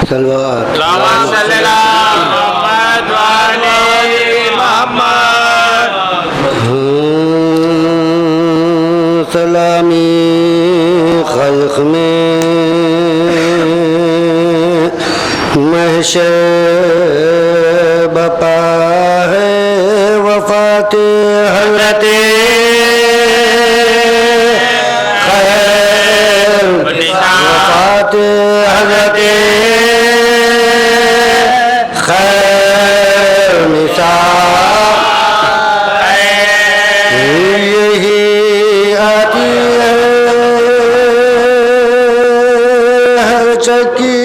صلوات اللهم صل على محمد وعلى محمد. سلامی خلق میں محشر بپا ہے وفات حضرت خیر وفات حضرت خیر نثار یہی آتی ہے ہر چکی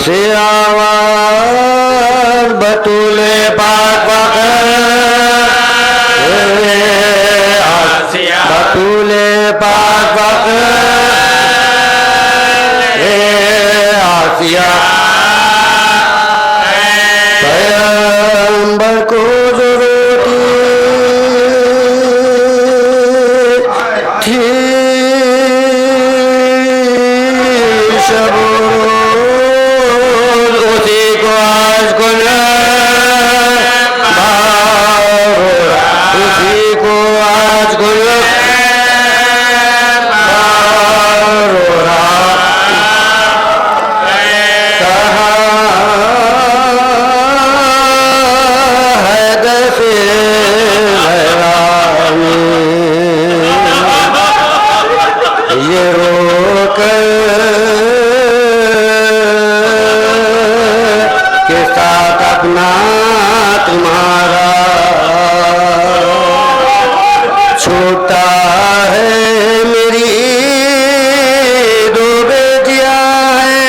سے آواز بطول پاک بطول پاک آسیہ پیغمبر کو ضرورت تھی شب اسی کو آج کل اسی کو آج کل یہ رو کر کے ساتھ اپنا تمہارا چھوٹا ہے میری دو بیٹیاں ہیں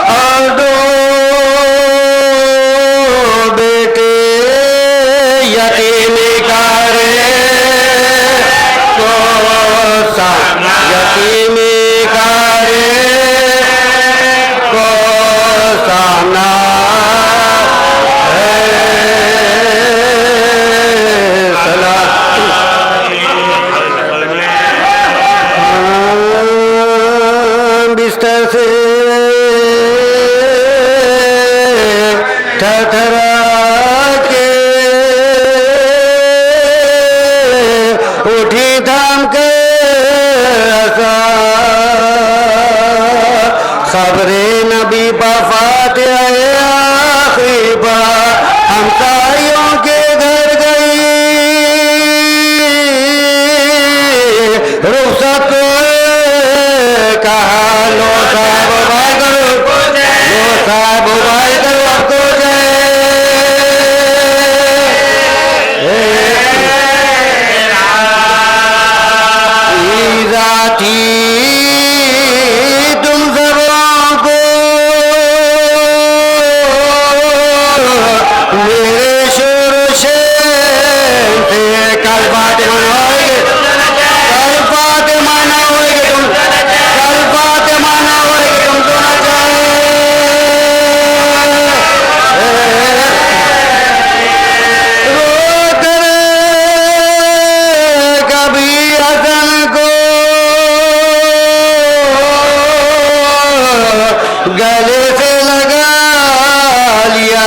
اور دو بیٹے یتیم کارے یتیم کارے کو سامنا ہے بستر سے تھرتھرا کے اٹھی تھام کے خبر نبی وفات آخری بار ہمسایوں کے گھر گئی رخصت کہا لو صاحب بھائی کرو لو صاحب بھائی کرو اب کو تم سبوں کو میرے شور شین سے کل فاطمہ ہوئے گے کل فاطمہ نہ ہوئے گے تم کل فاطمہ نہ ہوئے گے تم تو نہ رو کر کبھی حسن کو گلے سے لگا لیا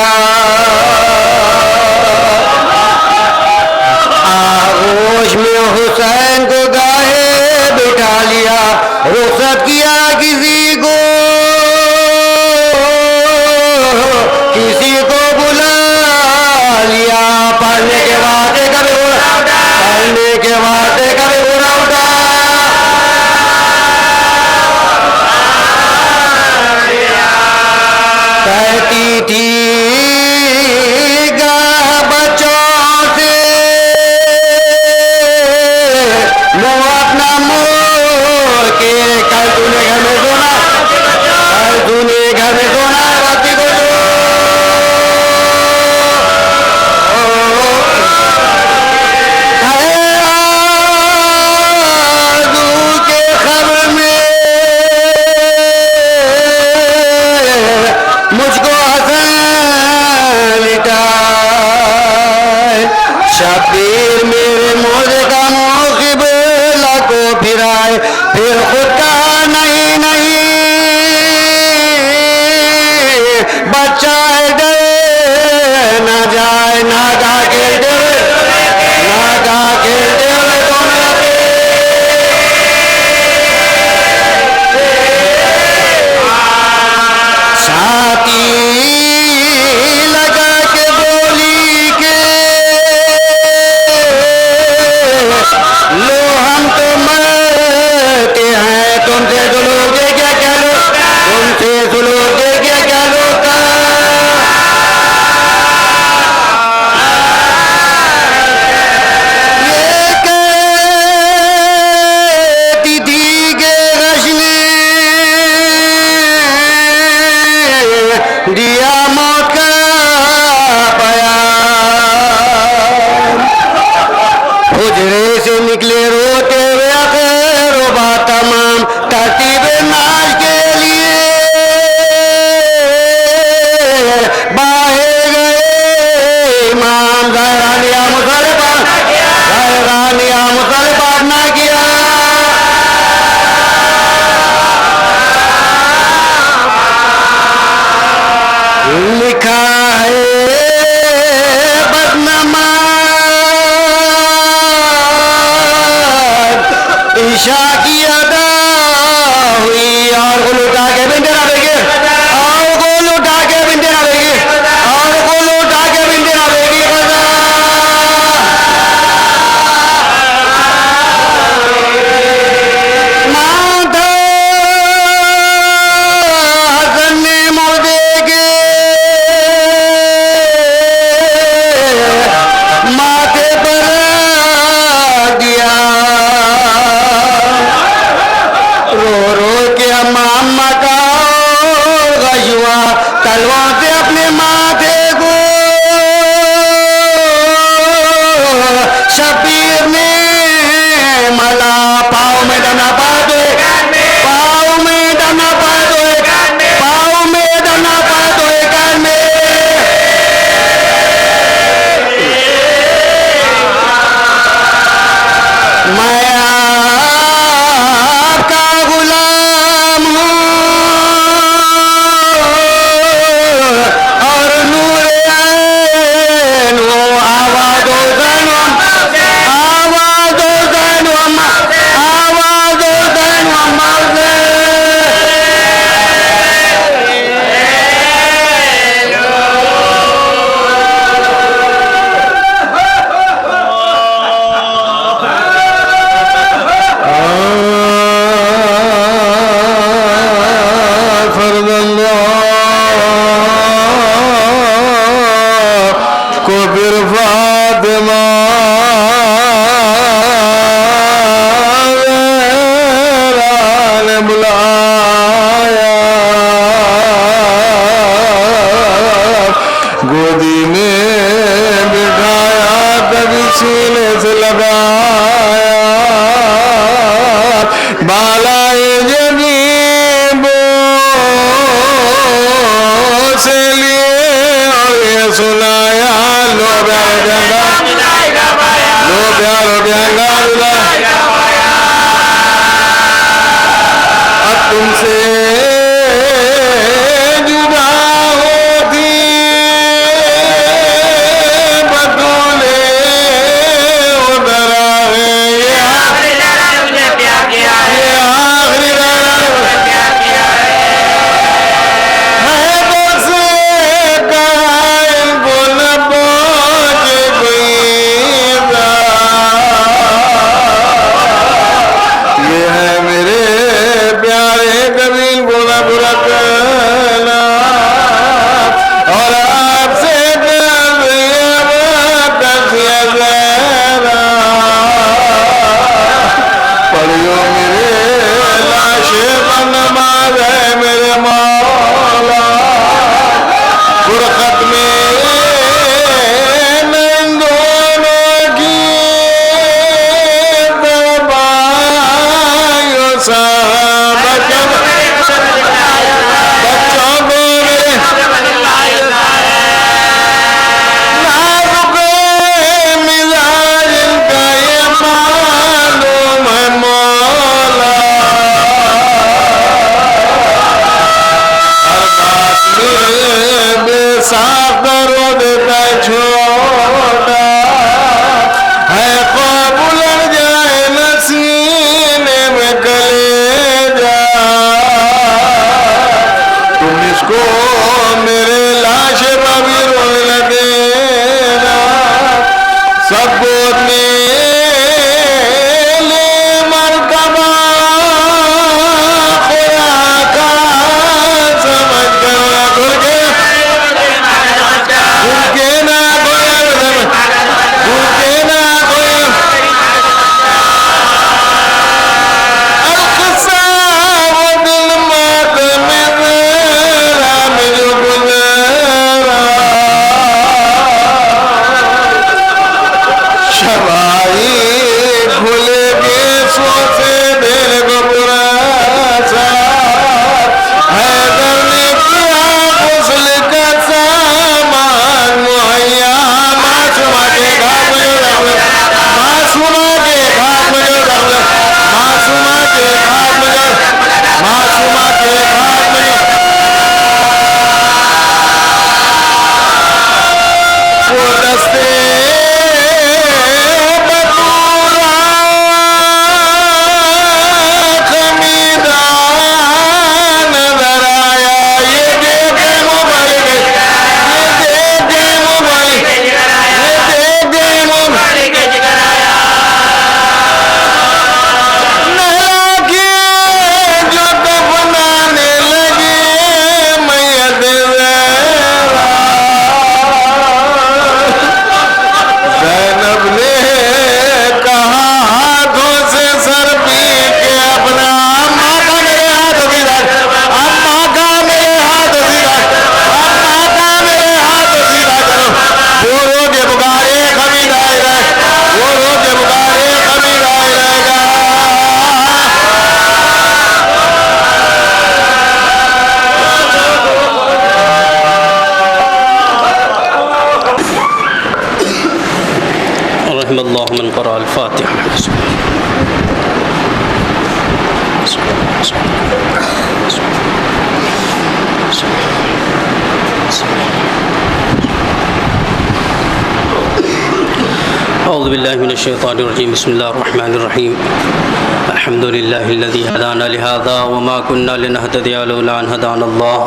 پھر فاطمہ نے بلایا گودی میں بٹھایا کبھی سینے سے لگایا بالائے جبیبوں سے لیے اور یہ سنایا لو پیارو پیانگا اب تم سے جدا ہوتی بطولے ادھر آئے یہ آخری ہے بس قائل کو نہ پہنچ گئی یہ ہے میرے پیارے قبیل بولا برا کہنا اور آپ سے پڑھو میرے لاشے پر نماز ہے میرے مولا فرقت میں ان دونوں کی دبائیوں صاحب بچوں کو میرے نازک مزاج ان کا یہ معلوم ہے مولا ہر بات میں بے ساختہ رو دیتا ہے چھوٹا ہے خواب لگ جائے نہ سینے میں کلیجا تم اس کو میرے لاشے پر بھی رونے لگے نا سب گود میں لے مرتبہ خدا کا سمجھ کر گھر کے نا کوئی القصہ وہ دل مات میں میرا میں جو گزرا شبائی کھلے گے سو سے دل کو برا سا حیدر نے کیا غسل کا سامان مہیا معصومہ کے گھر میں جو رکھ معصومہ کے گھر میں جو رکھ معصومہ کے گھر میں جو معصومہ کے گھر میں جو وہ دستے بطولہ خمیدان نظر آیا یہ دیکھ مبارک یہ دیکھ مبارک نہلا کے جو دفنانے لگے میت زینب نے کہا ہاتھوں سے سر پی کے اپنا اماں کا میرے ہاتھ سیدھا اماں کا میرے ہاتھ سیدھا اماں کا میرے ہاتھ سیدھا کرو وہ روز پکارے خمید آئے رہے وہ روز پکارے خمید آئے رہے گا رحم الله من قرأ الفاتحة. أعوذ بالله من الشيطان الرجيم. بسم الله الرحمن الرحيم. الحمد لله الذي هدانا لهذا وما كنا لنهتدي لولا أن هدانا الله.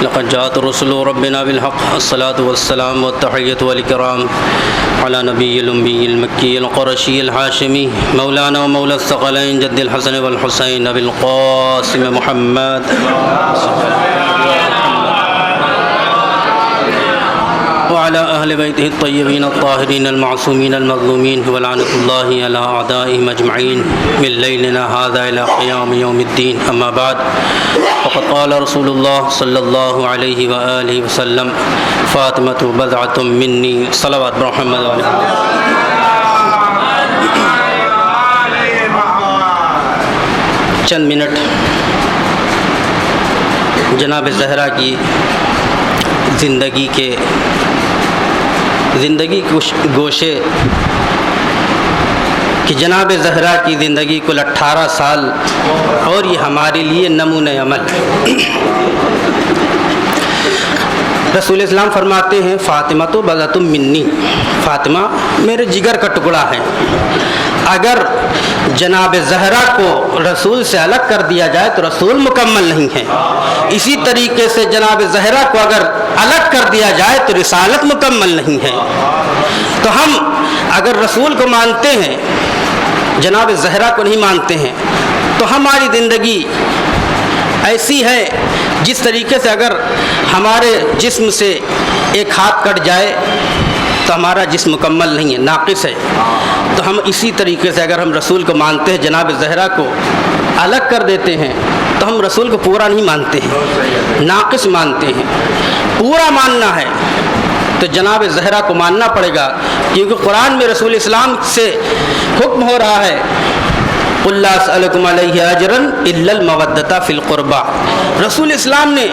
لقد جاءت رسل ربنا بالحق. الصلاة والسلام والتحية والإكرام على نبي الأمي المكي القرشي الهاشمي مولانا ومولى الثقلين جد الحسن والحسين أبي القاسم محمد وعلى وعلى أهل بيته الطيبين الطاهرين المعصومين المظلومين ولعنة الله على أعدائهم أجمعين من ليلنا هذا إلى قيام يوم الدين. أما بعد فقد قال رسول الله صلى الله عليه وآله وسلم فاطمة بضعة مني صلوات محمد علیہ. چند منٹ جناب زہرا کی زندگی گوشے کہ جناب زہرا کی زندگی کل 18 سال اور یہ ہمارے لیے نمونۂ عمل. رسول اسلام فرماتے ہیں فاطمہ تو بضعۃ منی، فاطمہ میرے جگر کا ٹکڑا ہے. اگر جناب زہرا کو رسول سے الگ کر دیا جائے تو رسول مکمل نہیں ہے. اسی طریقے سے جناب زہرا کو اگر الگ کر دیا جائے تو رسالت مکمل نہیں ہے. تو ہم اگر رسول کو مانتے ہیں، جناب زہرا کو نہیں مانتے ہیں، تو ہماری زندگی ایسی ہے جس طریقے سے اگر ہمارے جسم سے ایک ہاتھ کٹ جائے تو ہمارا جسم مکمل نہیں ہے، ناقص ہے. تو ہم اسی طریقے سے اگر ہم رسول کو مانتے ہیں، جناب زہرا کو الگ کر دیتے ہیں تو ہم رسول کو پورا نہیں مانتے ہیں، ناقص مانتے ہیں. پورا ماننا ہے تو جناب زہرا کو ماننا پڑے گا، کیونکہ قرآن میں رسول اسلام سے حکم ہو رہا ہے قُلْ لَا أَسْأَلُكُمْ عَلَيْهِ أَجْرًا إِلَّا الْمَوَدَّةَ فِي الْقُرْبَى. رسول اسلام نے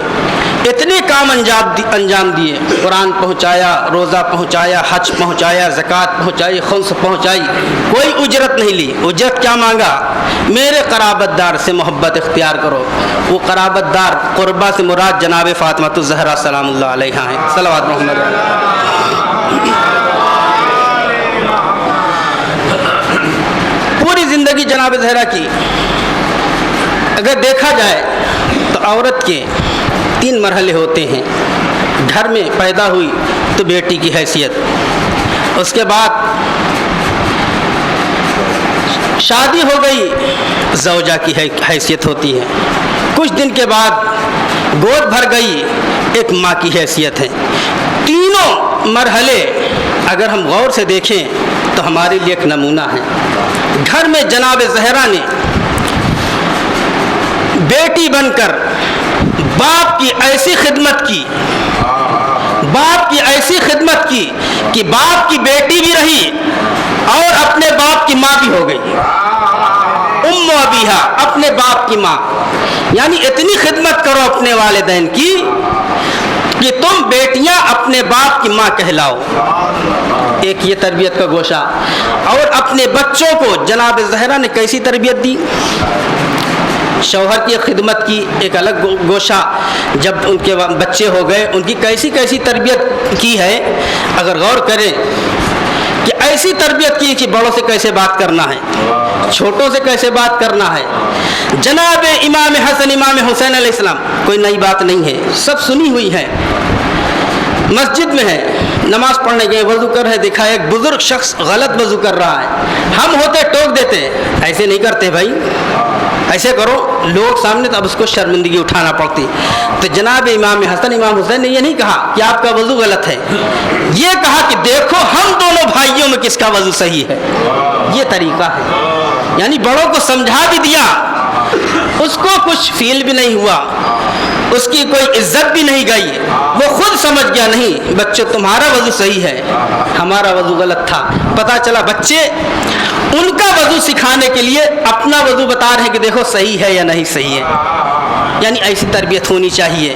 اتنے کام انجام دیے، قرآن پہنچایا، روزہ پہنچایا، حج پہنچایا، زکوٰۃ پہنچائی، خمس پہنچائی، کوئی اجرت نہیں لی. اجرت کیا مانگا؟ میرے قرابت دار سے محبت اختیار کرو. وہ قرابت دار قربہ سے مراد جناب فاطمہ الزہرا سلام اللہ علیہا ہیں. صلوات محمد. پوری زندگی جناب زہرا کی اگر دیکھا جائے تو عورت کے 3 مرحلے ہوتے ہیں. گھر میں پیدا ہوئی تو بیٹی کی حیثیت، اس کے بعد شادی ہو گئی زوجہ کی حیثیت ہوتی ہے، کچھ دن کے بعد گود بھر گئی ایک ماں کی حیثیت ہے. تینوں مرحلے اگر ہم غور سے دیکھیں تو ہمارے لیے ایک نمونہ ہے. گھر میں جناب زہرا نے بیٹی بن کر باپ کی ایسی خدمت کی کہ باپ کی بیٹی بھی رہی اور اپنے باپ کی ماں بھی ہو گئی. ام ابیہا، اپنے باپ کی ماں. یعنی اتنی خدمت کرو اپنے والدین کی کہ تم بیٹیاں اپنے باپ کی ماں کہلاؤ. ایک یہ تربیت کا گوشہ. اور اپنے بچوں کو جناب زہرا نے کیسی تربیت دی؟ شوہر کی خدمت کی ایک الگ گوشہ. جب ان کے بچے ہو گئے ان کی کیسی تربیت کی ہے. اگر غور کریں کہ ایسی تربیت کی کہ بڑوں سے کیسے بات کرنا ہے، چھوٹوں سے کیسے بات کرنا ہے. جناب امام حسن امام حسین علیہ السلام کوئی نئی بات نہیں ہے، سب سنی ہوئی ہے. مسجد میں ہے، نماز پڑھنے گئے، وضو کر رہے، دیکھا ایک بزرگ شخص غلط وضو کر رہا ہے. ہم ہوتے ٹوک دیتے، ایسے نہیں کرتے بھائی، ایسے کرو. لوگ سامنے تو اب اس کو شرمندگی اٹھانا پڑتی. تو جناب امام حسن امام حسین نے یہ نہیں کہا کہ آپ کا وضو غلط ہے، یہ کہا کہ دیکھو ہم دونوں بھائیوں میں کس کا وضو صحیح ہے. یہ طریقہ ہے. یعنی بڑوں کو سمجھا بھی دیا، اس کو کچھ فیل بھی نہیں ہوا، اس کی کوئی عزت بھی نہیں گئی. وہ خود سمجھ گیا نہیں بچے تمہارا وضو صحیح ہے، ہمارا وضو غلط تھا. پتہ چلا بچے ان کا وضو سکھانے کے لیے اپنا وضو بتا رہے ہیں کہ دیکھو صحیح ہے یا نہیں صحیح ہے. یعنی ایسی تربیت ہونی چاہیے.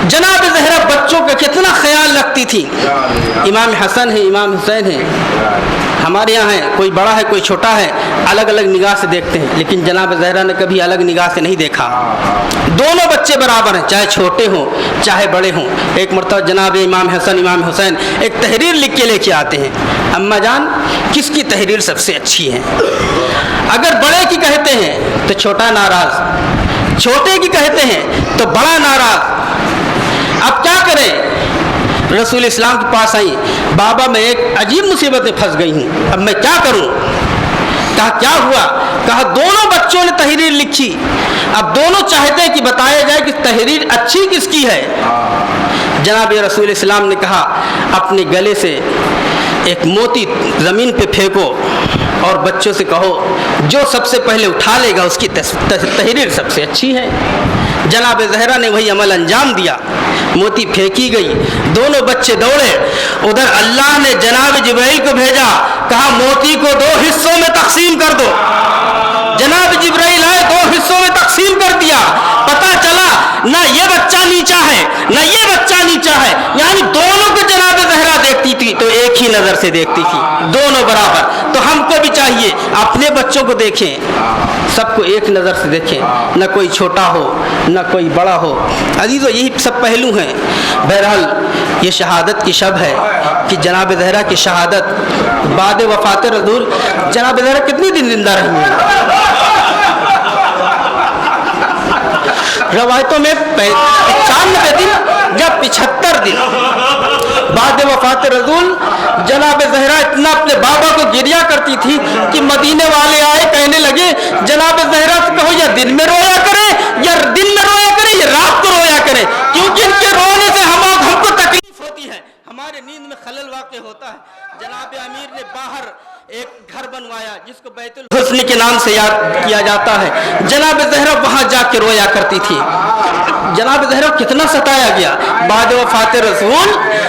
جناب زہرا بچوں کا کتنا خیال رکھتی تھی. امام حسن ہے، امام حسین ہے، ہمارے یہاں ہے، کوئی بڑا ہے کوئی چھوٹا ہے، الگ الگ نگاہ سے دیکھتے ہیں. لیکن جناب زہرا نے کبھی الگ نگاہ سے نہیں دیکھا. دونوں بچے برابر ہیں، چاہے چھوٹے ہوں چاہے بڑے ہوں. ایک مرتبہ جناب امام حسن امام حسین ایک تحریر لکھ کے لے کے آتے ہیں. اماں جان کس کی تحریر سب سے اچھی ہے؟ اگر بڑے کی کہتے ہیں تو چھوٹا ناراض، چھوٹے کی کہتے ہیں تو بڑا ناراض. اب کیا کریں؟ رسول اسلام کے پاس آئی، بابا میں ایک عجیب مصیبت میں پھنس گئی ہوں، اب میں کیا کروں؟ کہا کیا ہوا؟ کہا دونوں بچوں نے تحریر لکھی، اب دونوں چاہتے ہیں کہ بتایا جائے کہ تحریر اچھی کس کی ہے۔ جناب رسول اسلام نے کہا اپنے گلے سے ایک موتی زمین پہ پھینکو اور بچوں سے کہو جو سب سے پہلے اٹھا لے گا اس کی تحریر سب سے اچھی ہے۔ جناب زہرا نے وہی عمل انجام دیا، موتی پھینکی گئی، دونوں بچے دوڑے، ادھر اللہ نے جناب جبرائیل کو بھیجا، کہا موتی کو 2 حصوں میں تقسیم کر دو۔ جناب جبرائیل آئے، 2 حصوں میں تقسیم کر دیا، پتہ چلا نہ یہ بچہ نیچا ہے نہ یہ بچہ نیچا ہے، یعنی دونوں کو جناب زہرا دیکھتی تھی تو ایک ہی نظر سے دیکھتی تھی، دونوں برابر۔ تو ہم کو بھی چاہیے اپنے بچوں کو دیکھیں، سب کو ایک نظر سے دیکھیں، نہ کوئی چھوٹا ہو نہ کوئی بڑا ہو۔ عزیزو یہی سب پہلو ہیں۔ بہرحال یہ شہادت کی شب ہے کہ جناب زہرا کی شہادت بعد وفات رسول، جناب زہرا کتنی دن زندہ رہی ہیں؟ روایتوں میں 95 دن یا 75 دن بعد وفات رسول جناب زہرا اتنا اپنے بابا کو گریا کرتی تھی کہ مدینے والے آئے، کہنے لگے جناب زہرا سے کہو یا دن میں رویا کرے یا دن میں رویا کرے یا رات کو رویا کرے، کیونکہ ان کے رونے سے ہم کو تکلیف ہوتی ہے، ہمارے نیند میں خلل واقع ہوتا ہے۔ جناب امیر نے باہر ایک گھر بنوایا جس کو بیت الحسن کے نام سے یاد کیا جاتا ہے، جناب زہرا وہاں جا کے رویا کرتی تھی۔ جناب زہرا کتنا ستایا گیا، بعد وفات رسول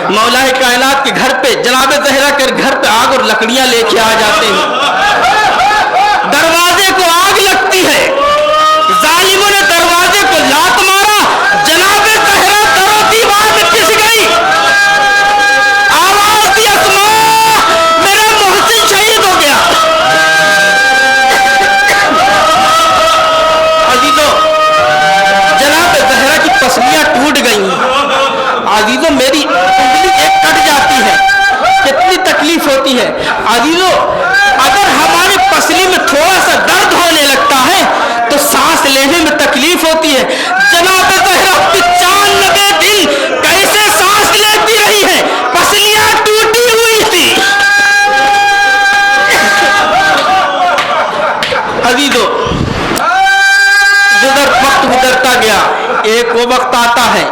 مولا کائنات کے گھر پہ جناب زہرا کے گھر پہ آگ اور لکڑیاں لے کے آ جاتے ہیں، دروازے کو آگ لگتی ہے، ظالموں نے دروازے کو لات مارا، جناب زہرا در و دیوار میں پس گئی، آواز دی اسماء میرا محسن شہید ہو گیا۔ عزیزو جناب زہرا کی پسلیاں ٹوٹ گئی، عزیزو میری انگلی ایک کٹ جاتی ہے، کتنی تکلیف ہوتی ہے۔ عزیزو اگر ہماری پسلی میں تھوڑا سا درد ہونے لگتا ہے تو سانس لینے میں تکلیف ہوتی ہے۔ جناب زہرا 95 دن کیسے سانس لیتی رہی ہے، پسلیاں ٹوٹی ہوئی تھی۔ عزیزو وقت گزرتا گیا، ایک وہ وقت آتا ہے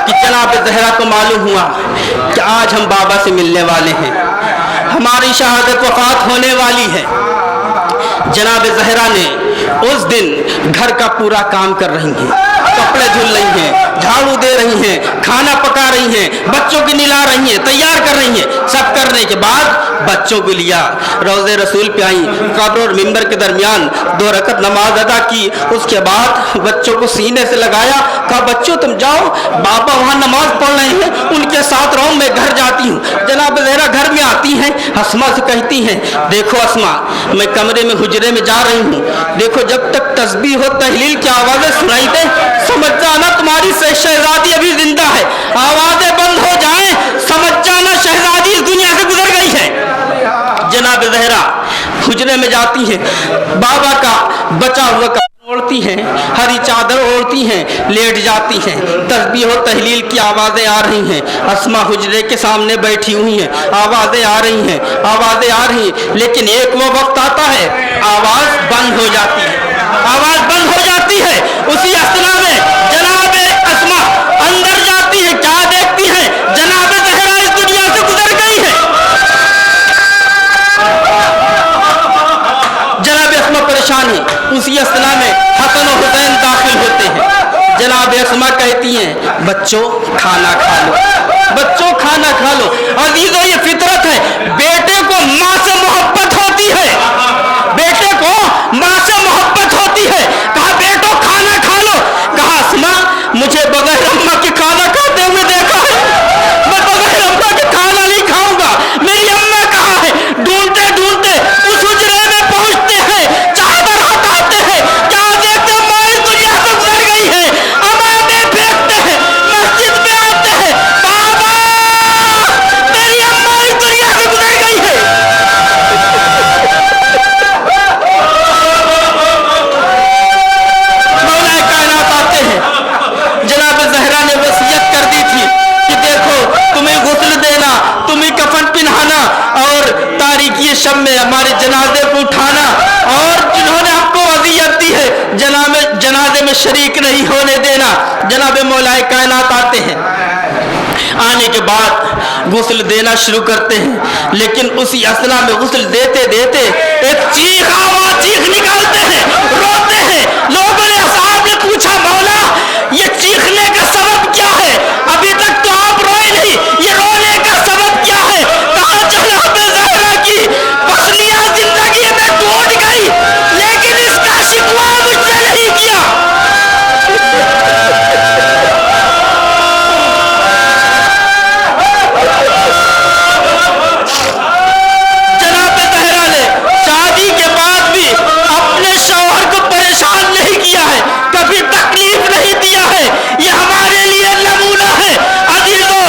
کہ جناب زہرا کو معلوم ہوا کہ آج ہم بابا سے ملنے والے ہیں، ہماری شہادت وفات ہونے والی ہے۔ جناب زہرا نے اس دن گھر کا پورا کام کر رہی ہیں، کپڑے دھل رہی ہیں، جھاڑو دے رہی ہیں، کھانا پکا رہی ہیں، بچوں کی نلا رہی ہیں، تیار کر رہی ہیں۔ سب کرنے کے بعد بچوں کو لیا، روضے رسول پہ آئیں، قبر اور ممبر کے درمیان 2 رکعت نماز ادا کی، اس کے بعد بچوں کو سینے سے لگایا، کہا بچوں تم جاؤ، بابا وہاں نماز پڑھ رہے ہیں، ان کے ساتھ رہو، میں گھر جاتی ہوں۔ جناب زہرا گھر میں آتی ہیں، اسما سے کہتی ہیں دیکھو اسما میں کمرے میں حجرے میں جا رہی ہوں، دیکھو جب تک تسبیح و تحلیل کی آوازیں سنائی دے سمجھ جانا تمہاری شہزادی ابھی زندہ ہے، آوازیں بند ہو جائیں سمجھ جانا شہزادی اس دنیا سے گزر گئی ہے۔ جناب زہرا حجرے میں جاتی ہیں، بابا کا بچا ہوا اوڑھتی ہیں، ہری چادر اوڑھتی ہیں، لیٹ جاتی ہیں، تسبیح و تحلیل کی آوازیں آ رہی ہیں، اسما حجرے کے سامنے بیٹھی ہوئی ہیں، آوازیں آ رہی ہیں، آوازیں آ رہی ہیں، لیکن ایک وہ وقت آتا ہے آواز بند ہو جاتی ہے، آواز بند ہو جاتی ہے۔ اسی اثنا میں جناب اسما اندر جاتی ہے، کیا دیکھتی ہیں جناب زہرا اس دنیا سے گزر گئی ہے۔ جناب اسما پریشان ہے، اسی اثنا میں حسن و حسین داخل ہوتے ہیں، جناب اسما کہتی ہیں بچوں کھانا کھا لو، بچوں کھانا کھا لو۔ عزیزو یہ فطرت ہے، بیٹے کو ماں سے محبت ہوتی ہے، بیٹے کو ماں سے محبت ہوتی ہے، کہا بیٹو کھانا کھا لو، کہا اسما مجھے بغیر اماں کے کھانا کھاتے ہوئے دیکھا ہے، میں بغیر اماں کے کھانا نہیں کھاؤں گا، میری اماں کہاں ہے؟ ڈھونڈتے ڈھونڈتے اس حجرے میں پہنچتے ہیں، چادر ہٹاتے ہیں، کیا دیکھتے ہیں ماں اس دنیا سے گزر گئی ہے، امامیں پھینکتے ہیں، مسجد میں آتے ہیں، بابا میری اماں اس دنیا سے گزر گئی ہے۔ مولا کائنات آتے ہیں، جناب زہرا نے وصیت کر دی تھی کہ دیکھو تمہیں غسل دینا، تمہیں کفن پہنانا اور تاریکی شب میں ہمارے جنازے کو میں شریک نہیں ہونے دینا. جناب مولا کائنات آتے ہیں, آنے کے بعد غسل دینا شروع کرتے ہیں, لیکن اسی اثنا میں غسل دیتے دیتے ایک چیخ نکالتے ہیں, روتے ہیں. لوگوں نے اصحاب نے پوچھا مولا یہ چیخنے کا سبب کیا ہے؟ ابھی تک تو آپ روئے نہیں, یہ رونے کا سبب کیا ہے؟ کہا جناب زہرا کی پسلیاں زندگی میں ٹوٹ گئی, لیکن اس کا شکوہ مجھ سے نہیں کیا. جناب زہرا نے شادی کے بعد بھی اپنے شوہر کو پریشان نہیں کیا ہے, کبھی تکلیف نہیں دیا ہے. یہ ہمارے لیے نمونہ ہے. عزیزو,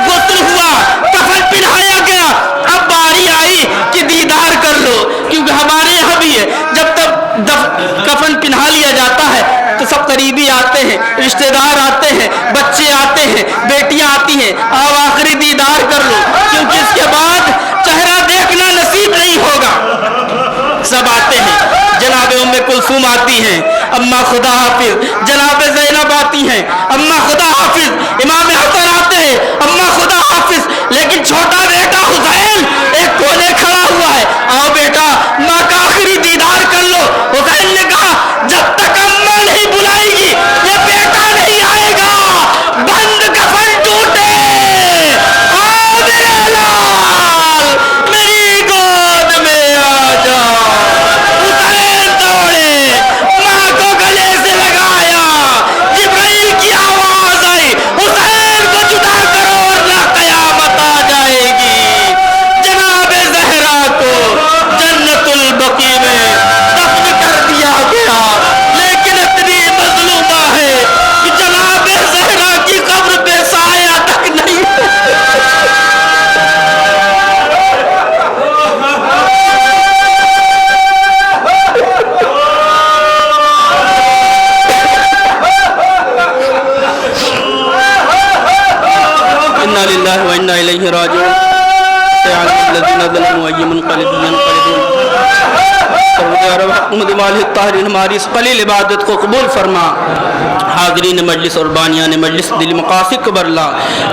غسل ہوا, کفن پہنایا گیا, اب باری آئی کہ دیدار کر لو, کیونکہ ہمارے یہاں بھی ہے جب تک کفن پہنا لیا جاتا ہے تو سب قریبی آتے ہیں, رشتہ دار آتے ہیں, بچے آتے ہیں, بیٹیاں آتی ہیں, آؤ آخری دیدار کر لو, کیونکہ اس کے بعد چہرہ دیکھنا نصیب نہیں ہوگا. سب آتے ہیں. جناب ام کلثوم آتی ہیں, اما خدا حافظ. جناب زینب آتی ہیں, اما خدا حافظ. امام حسن آتے ہیں, اما خدا حافظ. لیکن چھوٹا بیٹا حسین ایک کونے کھڑا ہوا ہے, آؤ بیٹا ماں کا آخری دیدار کر لو. حسین نے کہا جب تک اماں نہیں بلائے گی یہ بیٹا نہیں آئے گا. بند کفن ٹوٹے, آؤ میرے لال میری گود میں آ جا. حسین دوڑے, ماں کو گلے سے لگایا. جبرائیل کی آواز آئی, حسین کو جدا کرو ورنہ قیامت آ جائے گی. جناب زہرا کو جنت البقیع میں دفن کر دیا گیا, لیکن اتنی مظلومہ ہے کہ جناب زہرا کی قبر پہ سایہ تک نہیں. انا للہ و انا الیہ راجعون. سيعلم الذين ظلموا أي منقلب ينقلبون. محمد مالہ الطاہرین ہماری اس قلیل عبادت کو قبول فرما. حاضرین مجلس اور بانیان مجلس دل مقاصد کو برلا.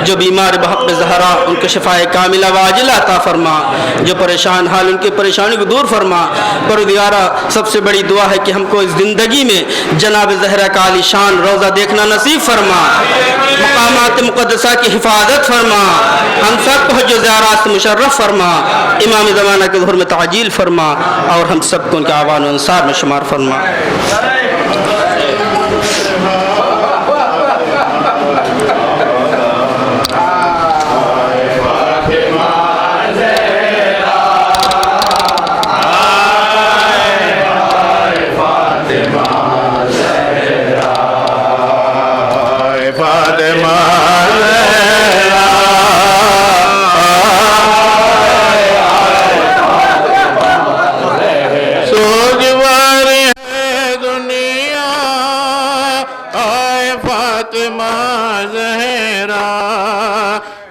جو بیمار بحق زہرا ان کو شفائے کاملہ واجلہ عطا فرما. جو پریشان حال ان کی پریشانی کو دور فرما. پروردگارا سب سے بڑی دعا ہے کہ ہم کو اس زندگی میں جناب زہرا کا عالی شان روضہ دیکھنا نصیب فرما. مقامات مقدسہ کی حفاظت فرما. ہم سب کو حج و زیارات سے مشرف فرما. امام زمانہ کے ظہور میں تعجیل فرما, اور ہم سب کو ان کے اعوان و انصار میں شمار فرما.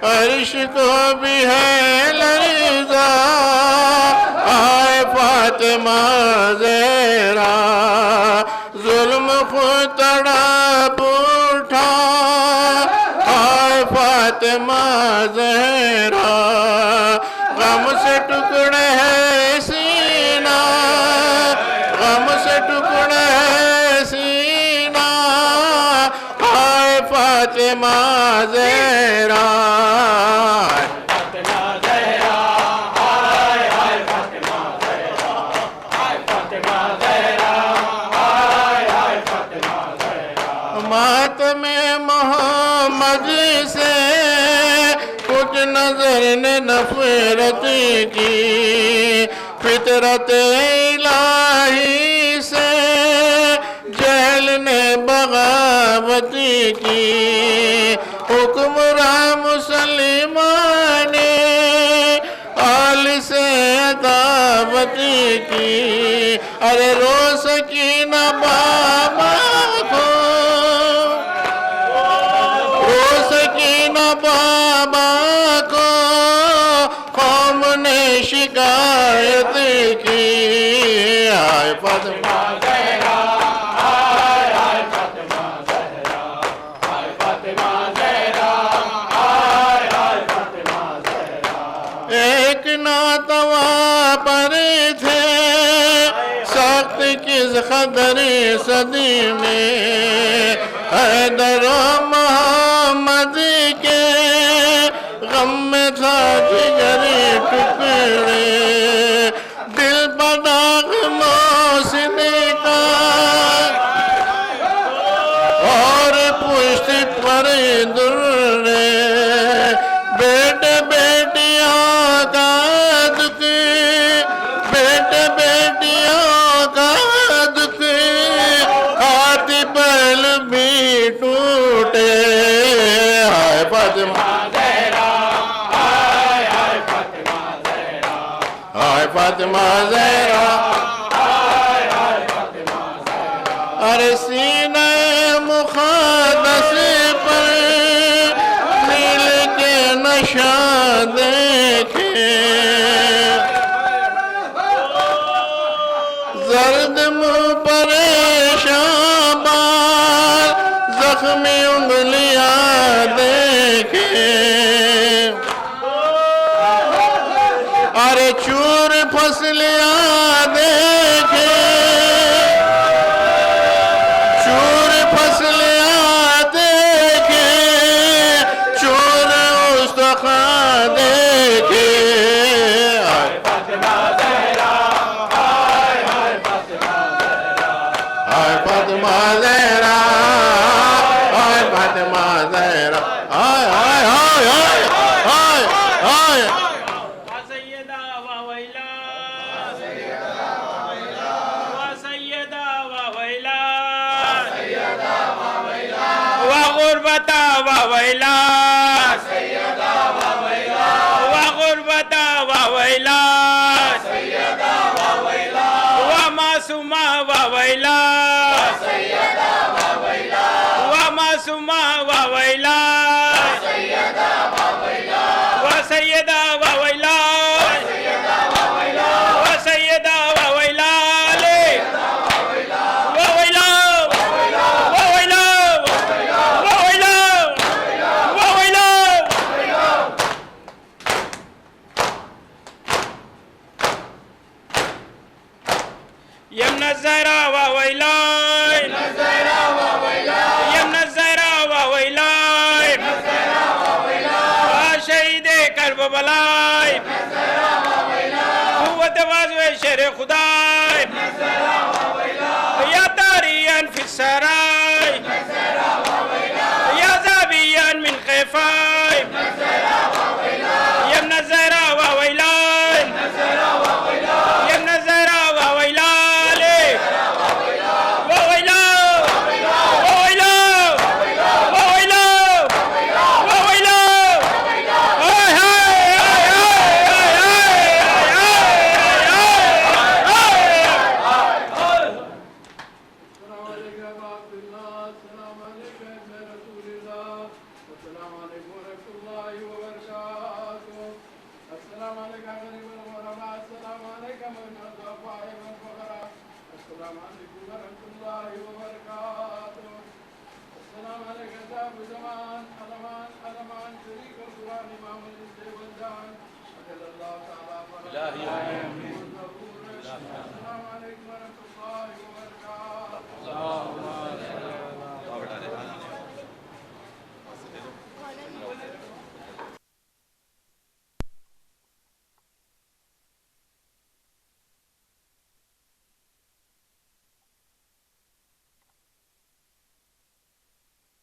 عرش کو بھی ہے لرزا, آئے فاطمہ زہرا. ظلم خود تڑپ اٹھا, آئے فاطمہ زہرا. غم سے ٹکڑے ہے سینہ, غم سے ٹکڑے ہے سینہ, آئے فاطمہ زہرا. ماتم محمد سے کچھ نظر نے نفرت کی, فطرت الہی سے جہل نے بغاوت کی. حکمراں مسلمان نے آل سے عداوت کی. ارے رو سکینہ بابا کو, رو سکینہ بابا کو قوم نے شکایت کی. آئے فاطمہ زہرا, آئے فاطمہ ناتوا پر تھے سخت کس قدر صدی میں حیدر و محمد کے غم میں تھا جگر ٹکڑے دل پر داغ محسن کا اور پشت پر درے بیٹے بیٹیاں کا دکھ بیٹے بیٹیاں کا دکھ ہاتھ پہل بھی ٹوٹے ہائے فاطمہ ہائے فاطمہ زہرا ارے سینہ مقدس پر نیل کے نشان دیکھے زرد منہ پر شابان زخمی انگلیاں دیکھے ارے چور پھسلیاں دیکھے چور پھسلیاں دیکھے چور استخوان دیکھے ہائے فاطمہ زہرا ہائے فاطمہ زہرا ہائے فاطمہ زہرا ہائے ہائے ہائے ہائے ہائے وغربتا وویلا وغربتا وویلا ومعصوما وویلا ومعصوما وویلا وسیدہ وویلا وسیدہ وویلا يمن الزهراء وويلاي يمن الزهراء وويلاي شهيد كربلاء قوة وازو شر خداي يا طاريا في السراي يا زابيا من خفاي يمن الزهراء وويلاي يمن الزهراء وويلاي إلهي